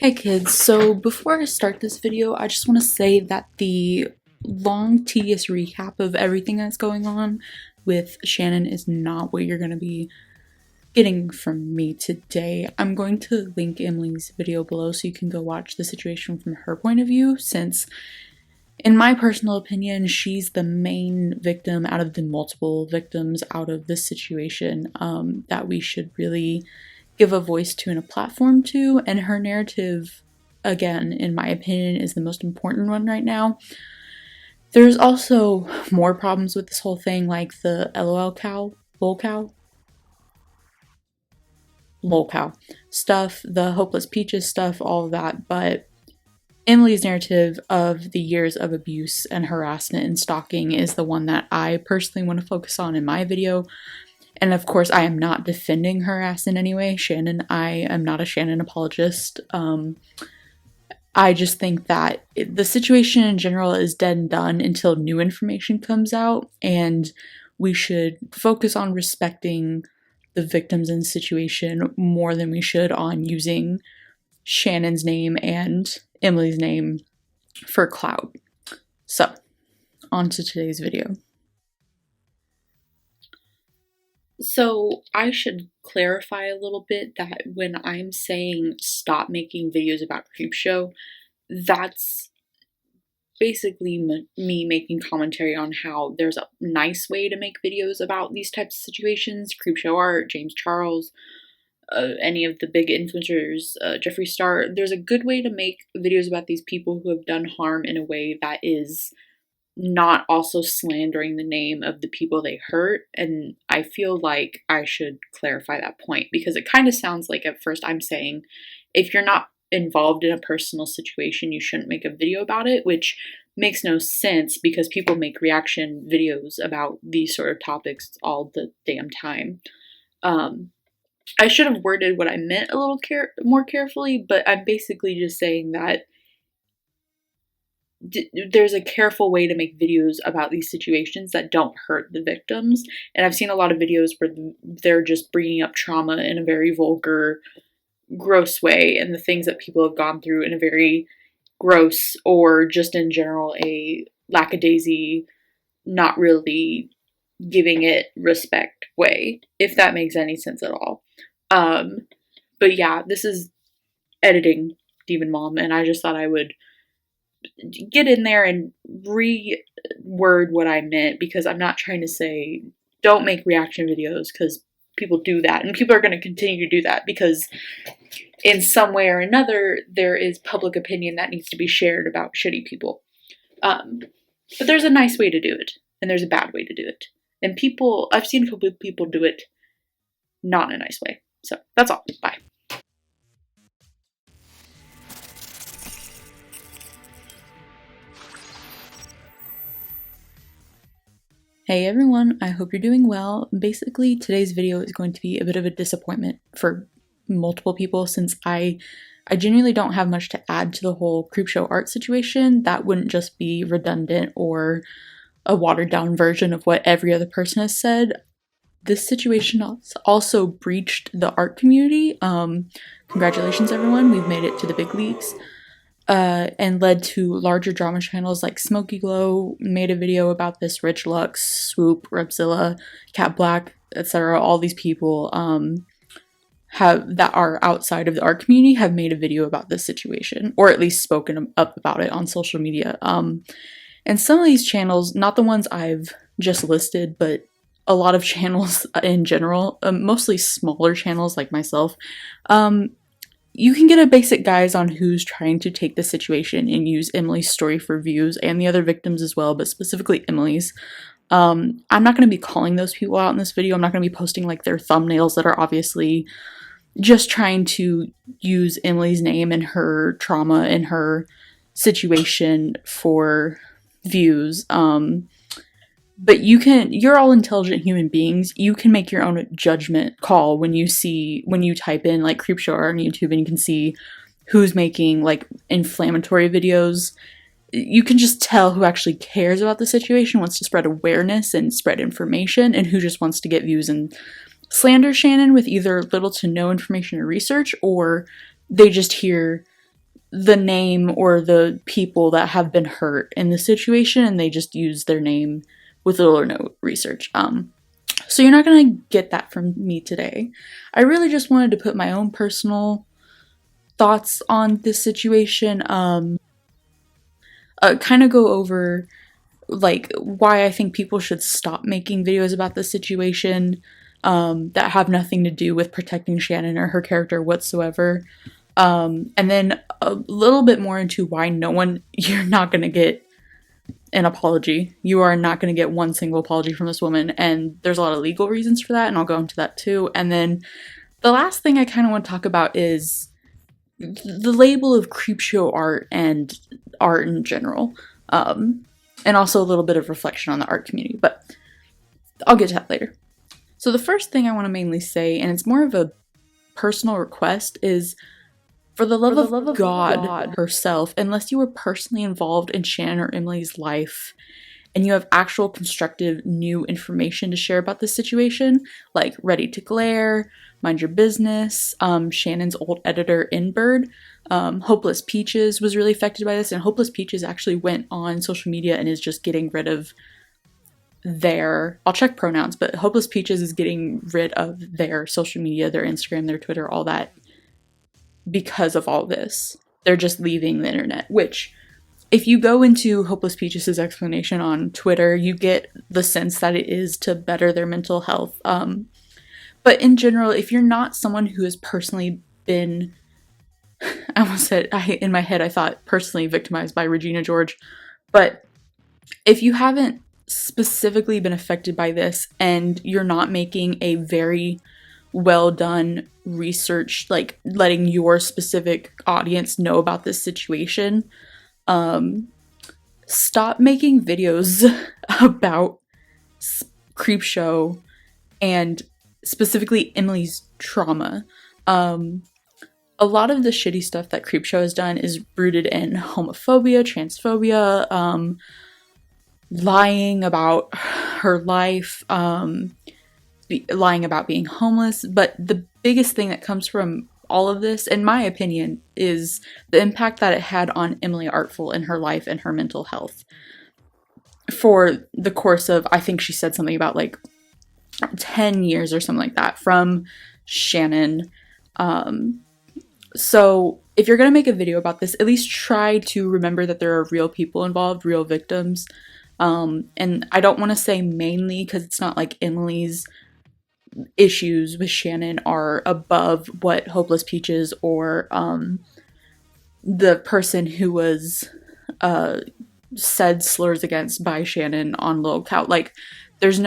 Hey kids, so before I start this video, I just want to say that the long, tedious recap of everything that's going on with Shannon is not what you're going to be getting from me today. I'm going to link Emily's video below so you can go watch the situation from her point of view, since in my personal opinion, she's the main victim out of the multiple victims out of this situation that we should really give a voice to and a platform to, and her narrative, again, in my opinion, is the most important one right now. There's also more problems with this whole thing, like the lol cow stuff, the hopeless peaches stuff, all of that, but Emily's narrative of the years of abuse and harassment and stalking is the one that I personally want to focus on in my video. And of course, I am not defending her ass in any way. I am not a Shannon apologist. I just think that the situation in general is dead and done until new information comes out, and we should focus on respecting the victims in the situation more than we should on using Shannon's name and Emily's name for clout. So, on to today's video. So I should clarify a little bit that when I'm saying stop making videos about Creepshow, that's basically me making commentary on how there's a nice way to make videos about these types of situations. CreepShowArt, James Charles, any of the big influencers, Jeffree Star. There's a good way to make videos about these people who have done harm in a way that is not also slandering the name of the people they hurt. And I feel like I should clarify that point, because it kind of sounds like at first I'm saying if you're not involved in a personal situation, you shouldn't make a video about it, which makes no sense because people make reaction videos about these sort of topics all the damn time. I should have worded what I meant a little more carefully, but I'm basically just saying that there's a careful way to make videos about these situations that don't hurt the victims. And I've seen a lot of videos where they're just bringing up trauma in a very vulgar, gross way, and the things that people have gone through in a very gross, or just in general a lackadaisy, not really giving it respect way, if that makes any sense at all. But yeah, this is editing Demon Mom, and I just thought I would get in there and reword what I meant, because I'm not trying to say don't make reaction videos, because people do that, and people are going to continue to do that, because in some way or another there is public opinion that needs to be shared about shitty people. But there's a nice way to do it, and there's a bad way to do it, and I've seen a couple of people do it not in a nice way. So that's all. Bye. Hey everyone, I hope you're doing well. Basically, today's video is going to be a bit of a disappointment for multiple people, since I genuinely don't have much to add to the whole CreepShowArt situation. That wouldn't just be redundant or a watered down version of what every other person has said. This situation also breached the art community. Congratulations everyone, we've made it to the big leagues. And led to larger drama channels like Smoky Glow made a video about this, Rich Lux, Swoop, Repzilla, Cat Black, etc. All these people that are outside of the art community have made a video about this situation, or at least spoken up about it on social media. And some of these channels, not the ones I've just listed, but a lot of channels in general, mostly smaller channels like myself, you can get a basic guise on who's trying to take the situation and use Emily's story for views, and the other victims as well, but specifically Emily's. I'm not going to be calling those people out in this video. I'm not going to be posting like their thumbnails that are obviously just trying to use Emily's name and her trauma and her situation for views. But you're all intelligent human beings. You can make your own judgment call when you type in like CreepShowArt on YouTube, and you can see who's making like inflammatory videos. You can just tell who actually cares about the situation, wants to spread awareness and spread information, and who just wants to get views and slander Shannon with either little to no information or research, or they just hear the name or the people that have been hurt in the situation, and they just use their name with little or no research. So you're not gonna get that from me today. I really just wanted to put my own personal thoughts on this situation, kind of go over like why I think people should stop making videos about this situation that have nothing to do with protecting Shannon or her character whatsoever. And then a little bit more into why you're not going to get an apology. You are not going to get one single apology from this woman, and there's a lot of legal reasons for that, and I'll go into that too. And then the last thing I kind of want to talk about is the label of CreepShowArt and art in general, and also a little bit of reflection on the art community, but I'll get to that later. So the first thing I want to mainly say, and it's more of a personal request, is for the love of God herself, unless you were personally involved in Shannon or Emily's life and you have actual constructive new information to share about this situation, like Ready to Glare, Mind Your Business, Shannon's old editor Inbird, Hopeless Peaches was really affected by this, and Hopeless Peaches actually went on social media and is just getting rid of I'll check pronouns, but Hopeless Peaches is getting rid of their social media, their Instagram, their Twitter, all that, because of all this. They're just leaving the internet, which if you go into Hopeless Peaches' explanation on Twitter, you get the sense that it is to better their mental health. But in general, if you're not someone who has personally been, in my head I thought personally victimized by Regina George, but if you haven't specifically been affected by this and you're not making a very well done research, like letting your specific audience know about this situation, stop making videos about Creepshow and specifically Emily's trauma. A lot of the shitty stuff that Creepshow has done is rooted in homophobia, transphobia, lying about her life, lying about being homeless. But the biggest thing that comes from all of this, in my opinion, is the impact that it had on Emily Artful in her life and her mental health. For the course of, I think she said something about like 10 years or something like that from Shannon. So if you're going to make a video about this, at least try to remember that there are real people involved, real victims. And I don't want to say mainly, because it's not like Emily's issues with Shannon are above what Hopeless Peaches or the person who was said slurs against by Shannon on Lil Clout. Like, it's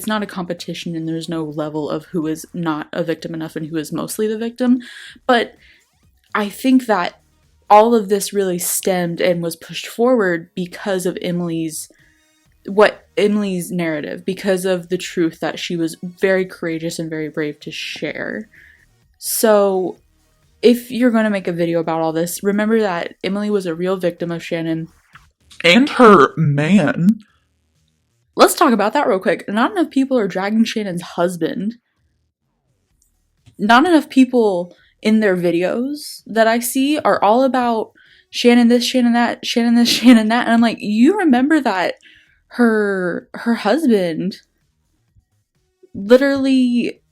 not a competition, and there's no level of who is not a victim enough and who is mostly the victim. But I think that all of this really stemmed and was pushed forward because of Emily's narrative, because of the truth that she was very courageous and very brave to share. So if you're going to make a video about all this, remember that Emily was a real victim of Shannon and her man. Let's talk about that real quick. Not enough people are dragging Shannon's husband. Not enough people in their videos that I see are all about Shannon this, Shannon that, Shannon this, Shannon that. And I'm like, you remember that her husband literally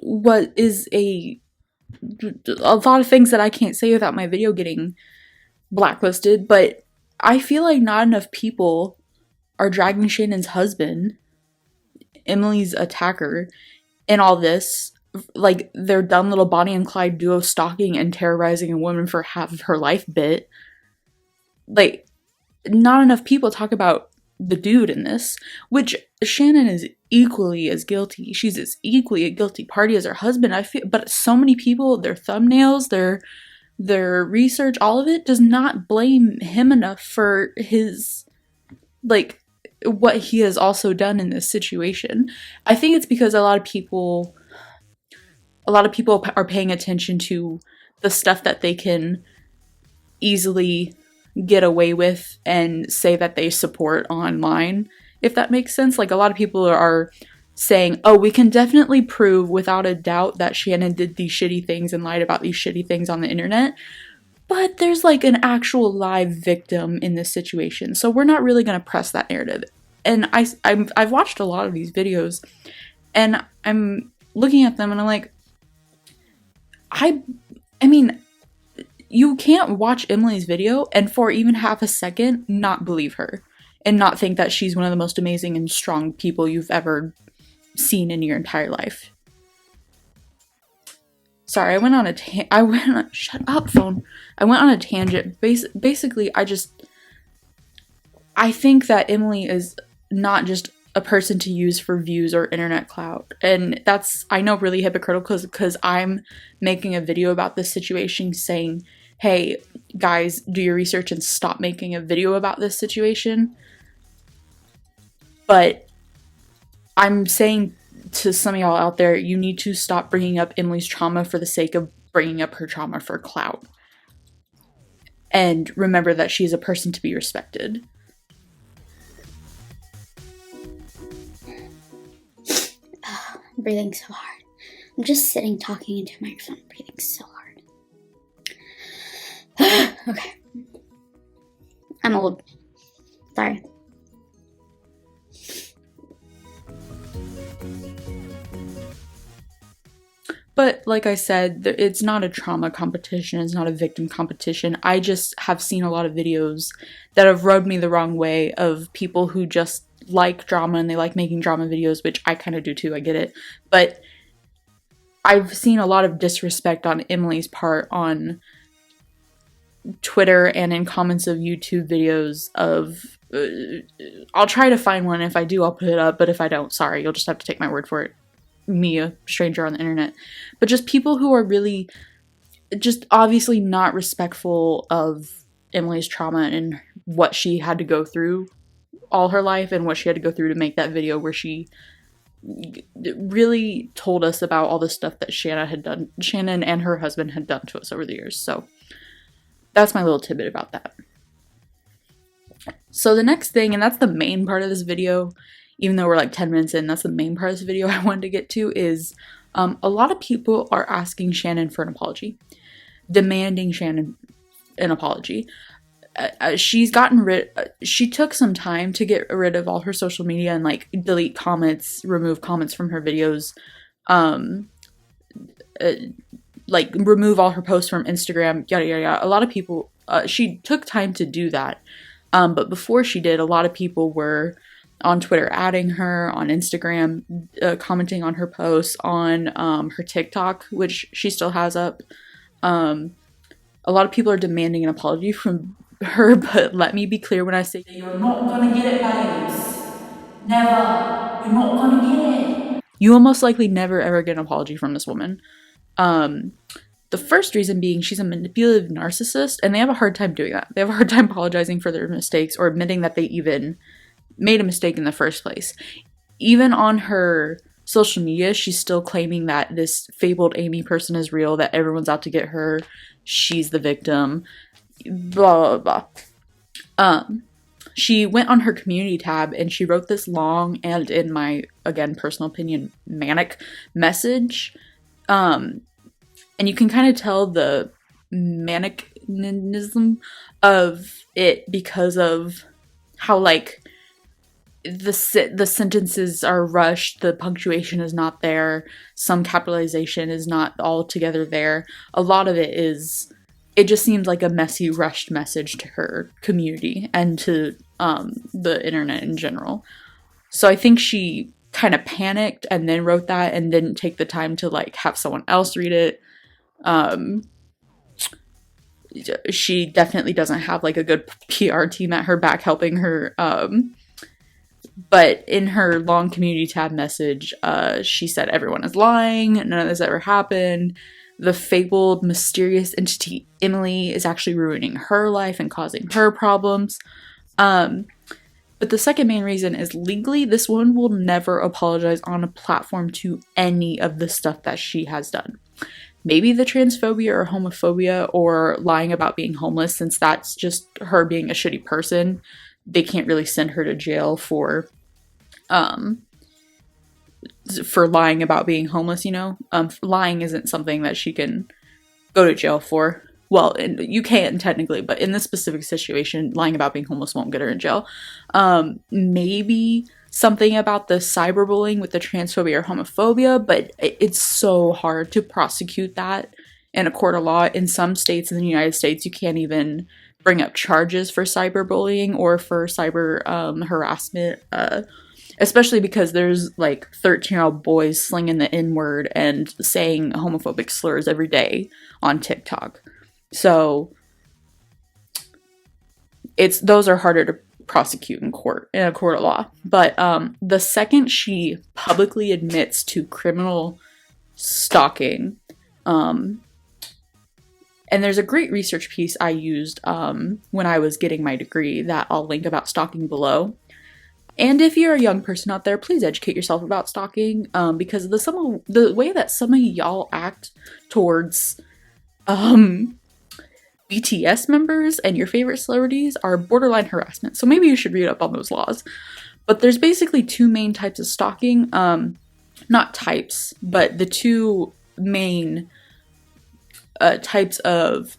is a lot of things that I can't say without my video getting blacklisted, but I feel like not enough people are dragging Shannon's husband, Emily's attacker, in all this. Like, their dumb little Bonnie and Clyde duo stalking and terrorizing a woman for half of her life bit. Like, not enough people talk about the dude in this, which Shannon is equally as guilty. She's as equally a guilty party as her husband, I feel. But so many people, their thumbnails, their research, all of it does not blame him enough for his, like, what he has also done in this situation. I think it's because a lot of people are paying attention to the stuff that they can easily get away with and say that they support online, if that makes sense. Like, a lot of people are saying, oh, we can definitely prove without a doubt that Shannon did these shitty things and lied about these shitty things on the internet. but there's like an actual live victim in this situation, so we're not really going to press that narrative. And I've watched a lot of these videos, and I'm looking at them and I'm like, I mean, you can't watch Emily's video and for even half a second not believe her and not think that she's one of the most amazing and strong people you've ever seen in your entire life. Sorry, I went on a shut up, phone. I went on a tangent. Basically, I think that Emily is not just a person to use for views or internet clout. And that's, I know, really hypocritical because I'm making a video about this situation saying, hey, guys, do your research and stop making a video about this situation. But I'm saying to some of y'all out there, you need to stop bringing up Emily's trauma for the sake of bringing up her trauma for clout. And remember that she is a person to be respected. I'm breathing so hard. I'm just sitting talking into a microphone, breathing so hard. Okay. I'm old. Sorry. But like I said, it's not a trauma competition, it's not a victim competition. I just have seen a lot of videos that have rubbed me the wrong way of people who just like drama and they like making drama videos, which I kind of do too, I get it. But I've seen a lot of disrespect on Emily's part on Twitter and in comments of YouTube videos of, I'll try to find one. If I do, I'll put it up, but if I don't, sorry, you'll just have to take my word for it. Me, a stranger on the internet. But just people who are really just obviously not respectful of Emily's trauma and what she had to go through all her life and what she had to go through to make that video where she really told us about all the stuff that Shannon and her husband had done to us over the years. So that's my little tidbit about that. So the next thing, and that's the main part of this video, even though we're like 10 minutes in, that's the main part of this video I wanted to get to, is a lot of people are asking Shannon for an apology, demanding Shannon an apology. She took some time to get rid of all her social media and like delete comments, remove comments from her videos, like remove all her posts from Instagram, yada yada yada. A lot of people, she took time to do that, but before she did, a lot of people were on Twitter adding her, on Instagram commenting on her posts, on her TikTok, which she still has up. A lot of people are demanding an apology from her, but let me be clear when I say you're not gonna get it, babes. Never. You're not gonna get it. You will most likely never ever get an apology from this woman. The first reason being she's a manipulative narcissist, and they have a hard time doing that. They have a hard time apologizing for their mistakes or admitting that they even made a mistake in the first place. Even on her social media, she's still claiming that this fabled Amy person is real, that everyone's out to get her, she's the victim, blah blah blah. She went on her community tab and she wrote this long and, in my, again, personal opinion, manic message. And you can kind of tell the manicism of it because of how, like, the sentences are rushed, the punctuation is not there, some capitalization is not all together there. A lot of it just seems like a messy, rushed message to her community and to the internet in general. So I think she kind of panicked and then wrote that and didn't take the time to like have someone else read it. She definitely doesn't have like a good PR team at her back helping her. But in her long community tab message, she said everyone is lying, none of this ever happened. The fabled, mysterious entity Emily is actually ruining her life and causing her problems. But the second main reason is legally, this woman will never apologize on a platform to any of the stuff that she has done. Maybe the transphobia or homophobia or lying about being homeless, since that's just her being a shitty person. They can't really send her to jail for lying about being homeless, you know? Lying isn't something that she can go to jail for. well, you can't technically, but in this specific situation, lying about being homeless won't get her in jail. Maybe something about the cyberbullying with the transphobia or homophobia, but it's so hard to prosecute that in a court of law. In some states in the United States, you can't even bring up charges for cyberbullying or for cyber harassment, especially because there's like 13-year-old boys slinging the N-word and saying homophobic slurs every day on TikTok. So those are harder to prosecute in a court of law. But the second she publicly admits to criminal stalking, and there's a great research piece I used when I was getting my degree that I'll link about stalking below. And if you're a young person out there, please educate yourself about stalking, because the way that some of y'all act towards BTS members and your favorite celebrities are borderline harassment. So maybe you should read up on those laws. But there's basically two main types of stalking. Not types, but the two main types of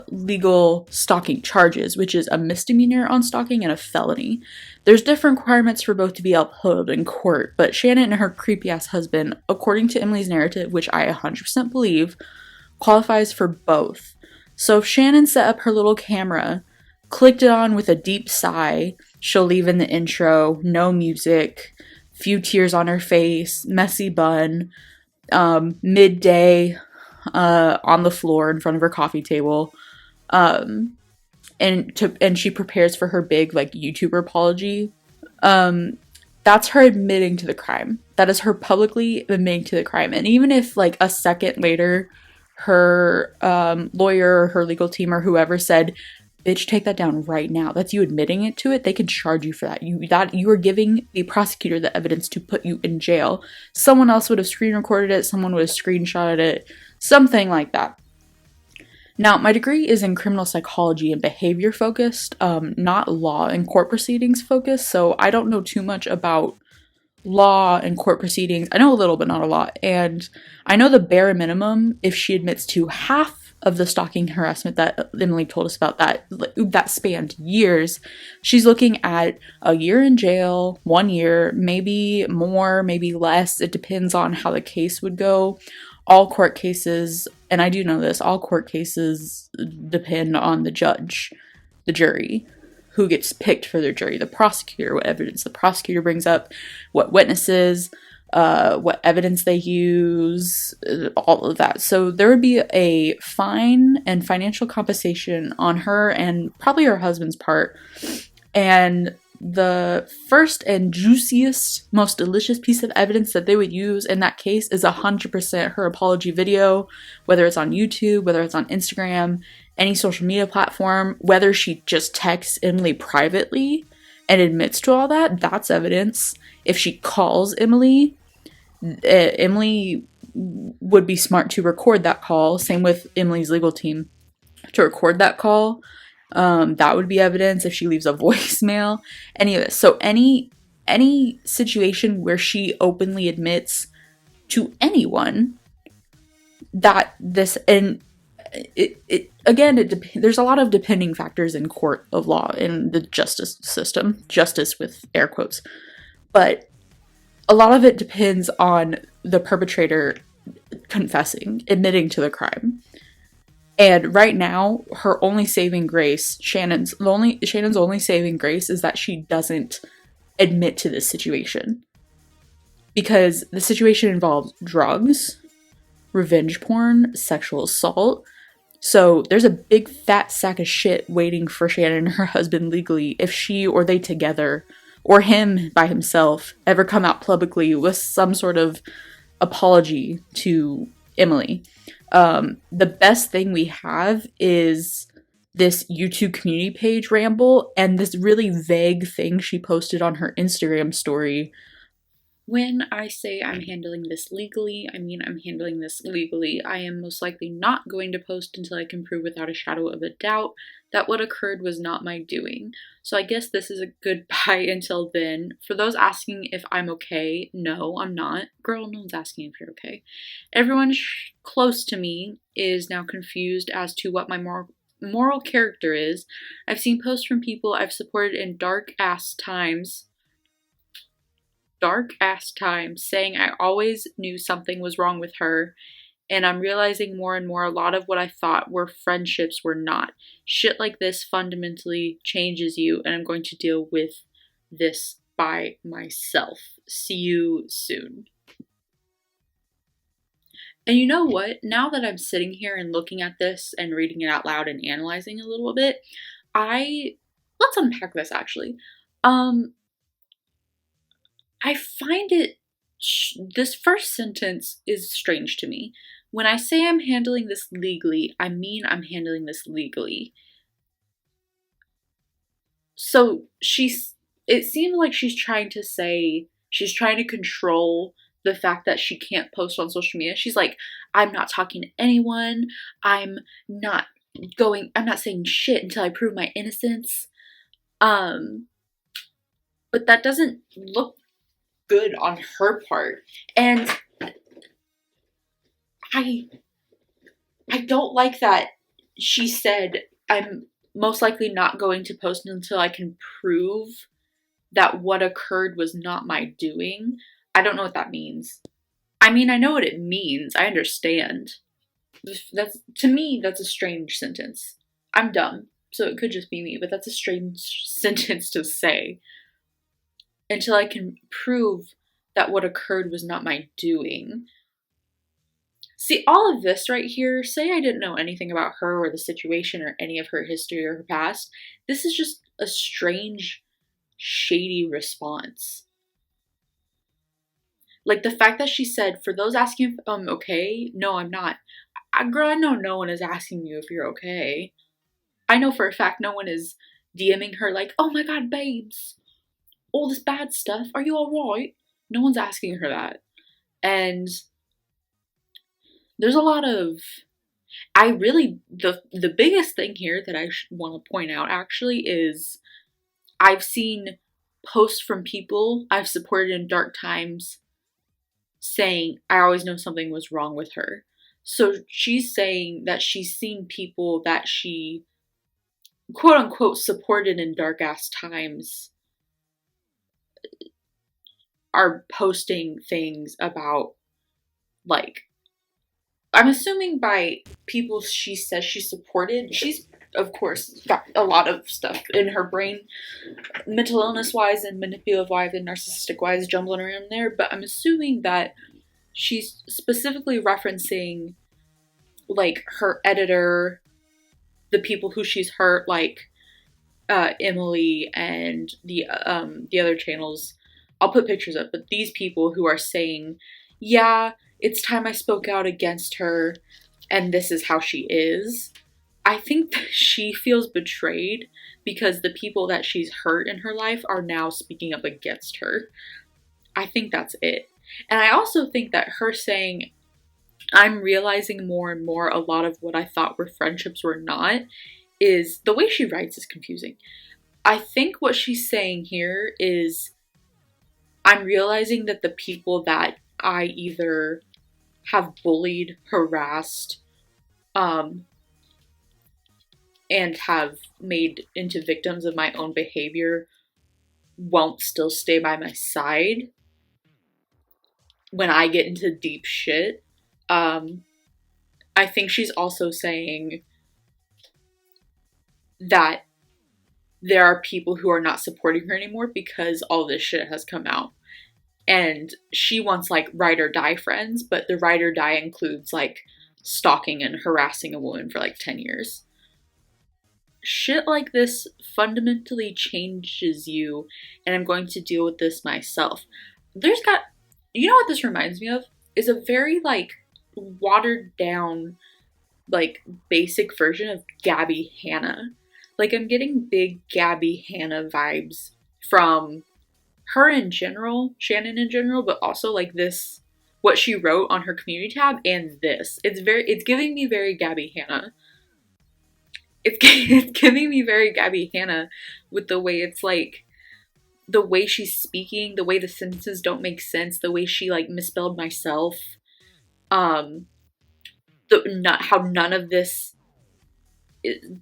legal stalking charges, which is a misdemeanor on stalking and a felony. There's different requirements for both to be upheld in court, but Shannon and her creepy ass husband, according to Emily's narrative, which I 100% believe, qualifies for both. So if Shannon set up her little camera, clicked it on with a deep sigh, she'll leave in the intro, no music, few tears on her face, messy bun, midday, on the floor in front of her coffee table, and she prepares for her big like YouTuber apology. That's her admitting to the crime. That is her publicly admitting to the crime. And even if like a second later, her lawyer or her legal team or whoever said, "Bitch, take that down right now," that's you admitting it to it. They could charge you for that. You are giving the prosecutor the evidence to put you in jail. Someone else would have screen recorded it. Someone would have screenshotted it. Something like that. Now, my degree is in criminal psychology and behavior focused, not law and court proceedings focused. So I don't know too much about law and court proceedings. I know a little, but not a lot. And I know the bare minimum, if she admits to half of the stalking harassment that Emily told us about, that spanned years, she's looking at a year in jail, 1 year, maybe more, maybe less. It depends on how the case would go. All court cases, and I do know this, all court cases depend on the judge, the jury, who gets picked for their jury, the prosecutor, what evidence the prosecutor brings up, what witnesses, what evidence they use, all of that. So there would be a fine and financial compensation on her and probably her husband's part. And the first and juiciest, most delicious piece of evidence that they would use in that case is 100% her apology video, whether it's on YouTube, whether it's on Instagram, any social media platform, whether she just texts Emily privately and admits to all that, that's evidence. If she calls Emily, Emily would be smart to record that call. Same with Emily's legal team to record that call. That would be evidence if she leaves a voicemail, any of this. So any situation where she openly admits to anyone that this, and there's a lot of depending factors in court of law in the justice system, justice with air quotes, but a lot of it depends on the perpetrator confessing, admitting to the crime. And right now, her only saving grace, Shannon's only saving grace is that she doesn't admit to this situation. Because the situation involves drugs, revenge porn, sexual assault. So there's a big fat sack of shit waiting for Shannon and her husband legally if she or they together, or him by himself, ever come out publicly with some sort of apology to Emily. The best thing we have is this YouTube community page ramble and this really vague thing she posted on her Instagram story When I say I'm handling this legally, I mean I'm handling this legally. I am most likely not going to post until I can prove without a shadow of a doubt that what occurred was not my doing. So I guess this is a goodbye until then. For those asking if I'm okay, no, I'm not. Girl, no one's asking if you're okay. Everyone close to me is now confused as to what my moral character is. I've seen posts from people I've supported in dark-ass times saying I always knew something was wrong with her, and I'm realizing more and more a lot of what I thought were friendships were not. Shit like this fundamentally changes you, and I'm going to deal with this by myself. See you soon. And you know what? Now that I'm sitting here and looking at this and reading it out loud and analyzing a little bit, let's unpack this actually. I find this first sentence is strange to me. When I say I'm handling this legally, I mean I'm handling this legally. So it seems like she's trying to control the fact that she can't post on social media. She's like, I'm not talking to anyone. I'm not saying shit until I prove my innocence. But that doesn't look good on her part. And I don't like that she said, I'm most likely not going to post until I can prove that what occurred was not my doing. I don't know what that means. I mean, I know what it means. I understand. To me, that's a strange sentence. I'm dumb, so it could just be me, but that's a strange sentence to say. Until I can prove that what occurred was not my doing. See, all of this right here, say I didn't know anything about her or the situation or any of her history or her past, this is just a strange, shady response. Like the fact that she said, for those asking if I'm okay, no, I'm not. Girl, I know no one is asking you if you're okay. I know for a fact no one is DMing her like, oh my god, babes, all this bad stuff, are you alright? No one's asking her that. And there's a lot of, the biggest thing here that I want to point out actually is I've seen posts from people I've supported in dark times saying, I always know something was wrong with her. So she's saying that she's seen people that she quote unquote supported in dark ass times are posting things about, like, I'm assuming by people she says she supported, she's of course got a lot of stuff in her brain, mental illness wise and manipulative wise and narcissistic wise jumbling around there, but I'm assuming that she's specifically referencing like her editor, the people who she's hurt, like Emily and the other channels. I'll put pictures up, but these people who are saying, yeah, it's time I spoke out against her, and this is how she is. I think that she feels betrayed because the people that she's hurt in her life are now speaking up against her. I think that's it. And I also think that her saying, I'm realizing more and more a lot of what I thought were friendships were not, is the way she writes is confusing. I think what she's saying here is, I'm realizing that the people that I either have bullied, harassed, and have made into victims of my own behavior won't still stay by my side when I get into deep shit. I think she's also saying that there are people who are not supporting her anymore because all this shit has come out. And she wants like ride or die friends, but the ride or die includes like stalking and harassing a woman for like 10 years. Shit like this fundamentally changes you, and I'm going to deal with this myself. You know what this reminds me of? Is a very like watered down, like basic version of Gabby Hanna. Like I'm getting big Gabby Hanna vibes from her in general, Shannon in general, but also like this, what she wrote on her community tab, and this. It's giving me very Gabby Hanna. It's giving me very Gabby Hanna with the way it's like, the way she's speaking, the way the sentences don't make sense, the way she like misspelled myself, how none of this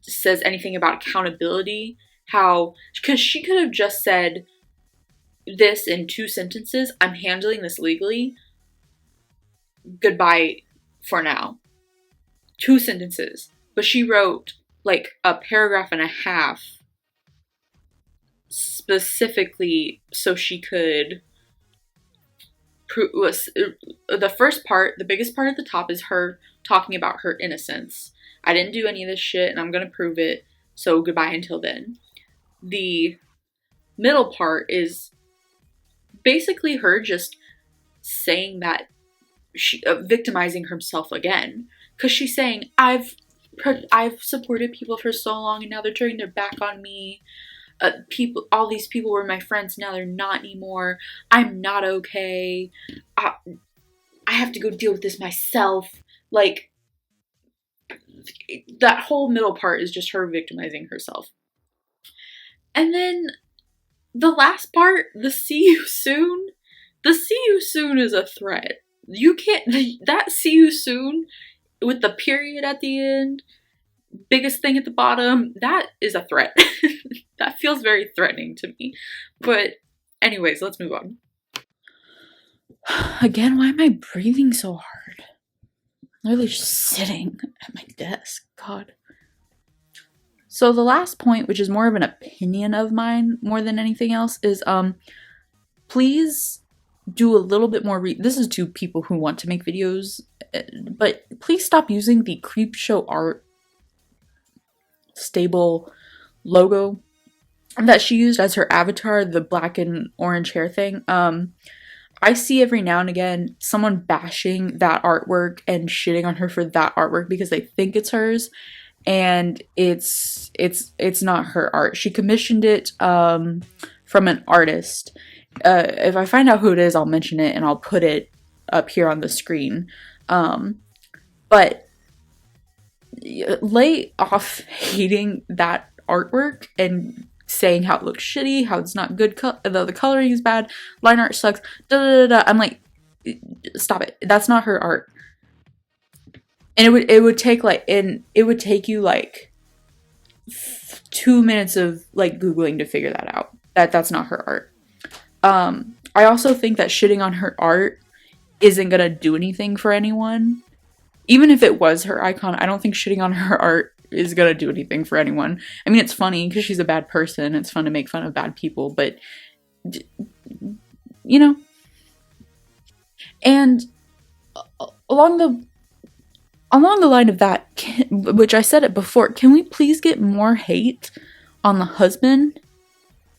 says anything about accountability, because she could have just said this in 2 sentences, I'm handling this legally, goodbye for now. 2 sentences. But she wrote like a paragraph and a half specifically so she could the first part, the biggest part at the top, is her talking about her innocence. I didn't do any of this shit and I'm gonna prove it, so goodbye until then. The middle part is basically her just saying that she victimizing herself again, because she's saying I've supported people for so long and now they're turning their back on me. All these people were my friends, now they're not anymore. I'm not okay. I have to go deal with this myself. Like, that whole middle part is just her victimizing herself. And then the last part, the see you soon. The see you soon is a threat. You can't, that see you soon with the period at the end, biggest thing at the bottom, that is a threat. That feels very threatening to me. But anyways, let's move on. Again, why am I breathing so hard? I'm literally just sitting at my desk. God. So the last point, which is more of an opinion of mine more than anything else, is please do a little bit more this is to people who want to make videos, but please stop using the CreepShowArt stable logo that she used as her avatar, the black and orange hair thing. I see every now and again someone bashing that artwork and shitting on her for that artwork because they think it's hers, and it's not her art. She commissioned it from an artist. If I find out who it is, I'll mention it and I'll put it up here on the screen. But lay off hating that artwork and saying how it looks shitty, how it's not good, the coloring is bad, line art sucks, da da da da. I'm like, stop it. That's not her art. And it would take you like 2 minutes of like Googling to figure that out. That's not her art. I also think that shitting on her art isn't gonna do anything for anyone. Even if it was her icon, I don't think shitting on her art is gonna do anything for anyone. I mean, it's funny because she's a bad person. It's fun to make fun of bad people, but you know. And along the line of that, which I said it before, can we please get more hate on the husband?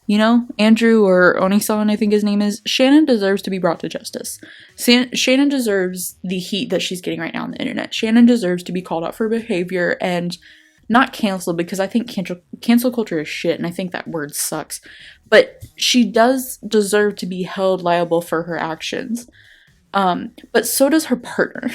You know, Andrew, or Onisan, I think his name is. Shannon deserves to be brought to justice. Shannon deserves the heat that she's getting right now on the internet. Shannon deserves to be called out for behavior and not canceled, because I think cancel culture is shit, and I think that word sucks. But she does deserve to be held liable for her actions. But so does her partner,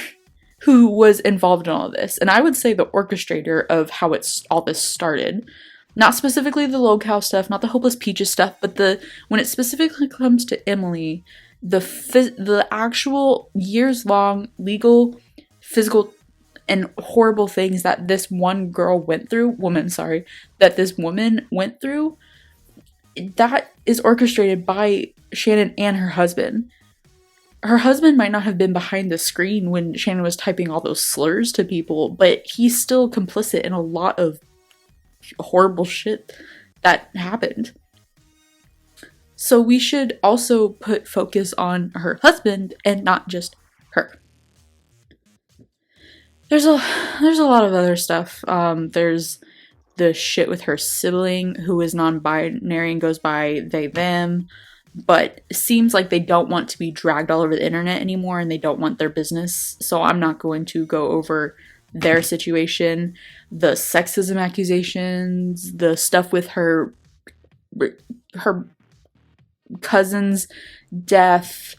who was involved in all of this. And I would say the orchestrator of how all this started. Not specifically the locale stuff, not the Hopeless Peaches stuff, but when it specifically comes to Emily, the actual years-long legal, physical, and horrible things that this woman went through, that is orchestrated by Shannon and her husband. Her husband might not have been behind the screen when Shannon was typing all those slurs to people, but he's still complicit in a lot of horrible shit that happened. So we should also put focus on her husband and not just her. There's a lot of other stuff. There's the shit with her sibling, who is non-binary and goes by they, them, but seems like they don't want to be dragged all over the internet anymore and they don't want their business. So I'm not going to go over their situation, the sexism accusations, the stuff with her cousin's death,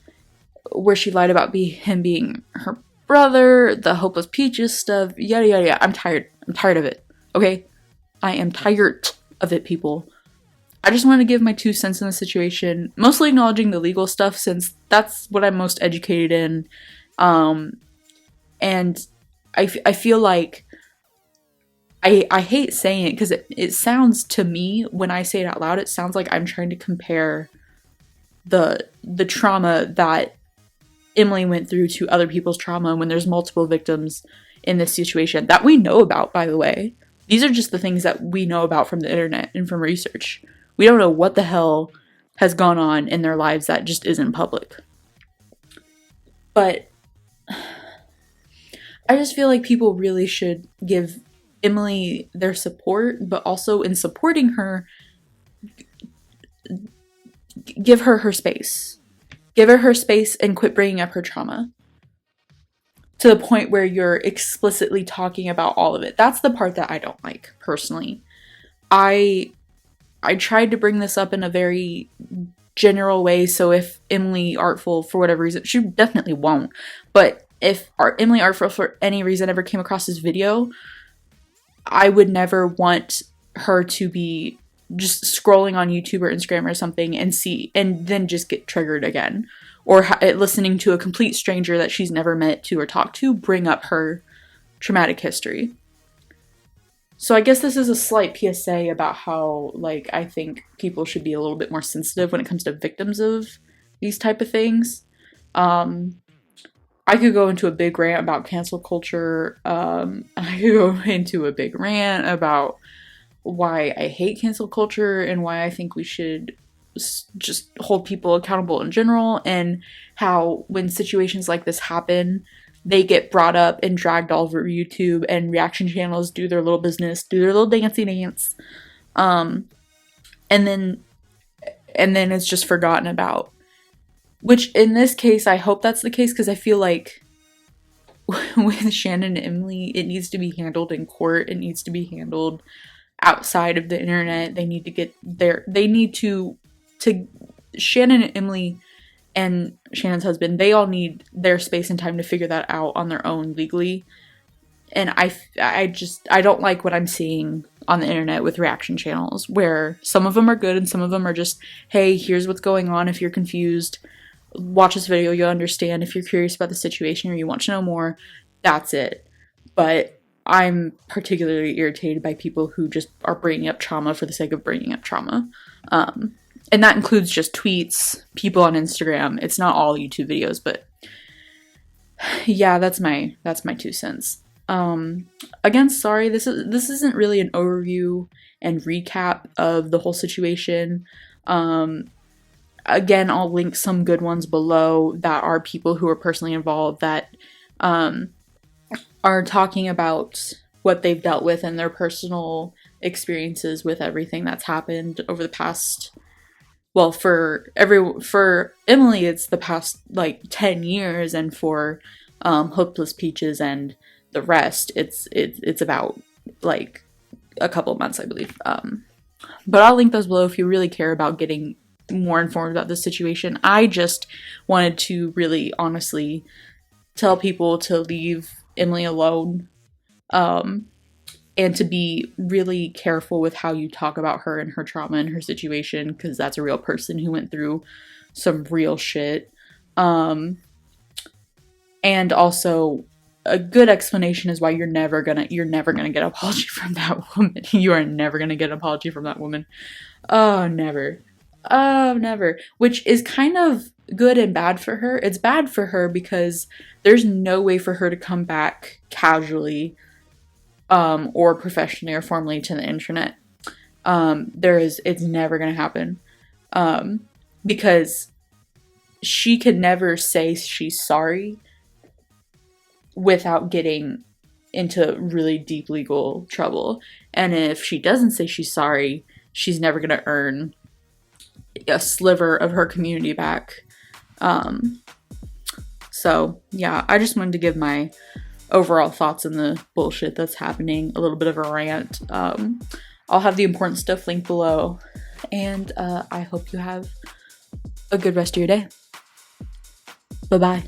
where she lied about him being her brother, the Hopeless Peaches stuff, yada yada yada. I'm tired. I'm tired of it. Okay? I am tired of it, people. I just want to give my 2 cents in the situation, mostly acknowledging the legal stuff since that's what I'm most educated in. And I feel like I hate saying it because it sounds to me, when I say it out loud, it sounds like I'm trying to compare the trauma that Emily went through to other people's trauma when there's multiple victims in this situation that we know about, by the way. These are just the things that we know about from the internet and from research. We don't know what the hell has gone on in their lives that just isn't public. But I just feel like people really should give Emily their support, but also in supporting her, give her her space. Give her her space and quit bringing up her trauma to the point where you're explicitly talking about all of it. That's the part that I don't like, personally. I tried to bring this up in a very general way, so if Emily Artful, for whatever reason, she definitely won't, but if Emily Artful for any reason ever came across this video, I would never want her to be just scrolling on YouTube or Instagram or something and then just get triggered again, or listening to a complete stranger that she's never met to or talked to bring up her traumatic history. So I guess this is a slight PSA about how, like, I think people should be a little bit more sensitive when it comes to victims of these type of things. I could go into a big rant about cancel culture. I could go into a big rant about why I hate cancel culture and why I think we should just hold people accountable in general, and how when situations like this happen, they get brought up and dragged all over YouTube, and reaction channels do their little business, do their little dancey dance. And then it's just forgotten about. Which in this case, I hope that's the case, because I feel like with Shannon and Emily, it needs to be handled in court. It needs to be handled outside of the internet. They need to get Shannon and Emily and Shannon's husband, they all need their space and time to figure that out on their own legally. And I don't like what I'm seeing on the internet with reaction channels, where some of them are good and some of them are just, hey, here's what's going on. If you're confused, watch this video, you'll understand. If you're curious about the situation or you want to know more, that's it. But I'm particularly irritated by people who just are bringing up trauma for the sake of bringing up trauma. And that includes just tweets, people on Instagram. It's not all YouTube videos, but yeah, that's my 2 cents. Again, sorry, this isn't really an overview and recap of the whole situation. Again, I'll link some good ones below that are people who are personally involved that are talking about what they've dealt with and their personal experiences with everything that's happened over the past, well, for Emily, it's the past, like, 10 years, and for Hopeless Peaches and the rest, it's about, like, a couple months, I believe. But I'll link those below if you really care about getting more informed about this situation. I just wanted to really honestly tell people to leave Emily alone, and to be really careful with how you talk about her and her trauma and her situation, because that's a real person who went through some real shit. And also, a good explanation is why you're never gonna get an apology from that woman. You are never gonna get an apology from that woman. Oh, never. Oh, never. Which is kind of good and bad for her. It's bad for her because there's no way for her to come back casually, or professionally or formally to the internet. It's never gonna happen. Because she could never say she's sorry without getting into really deep legal trouble. And if she doesn't say she's sorry, she's never gonna earn a sliver of her community back. So yeah, I just wanted to give my overall thoughts on the bullshit that's happening, a little bit of a rant. I'll have the important stuff linked below, and I hope you have a good rest of your day. Bye-bye.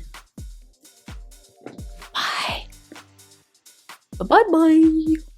Bye. Bye-bye-bye.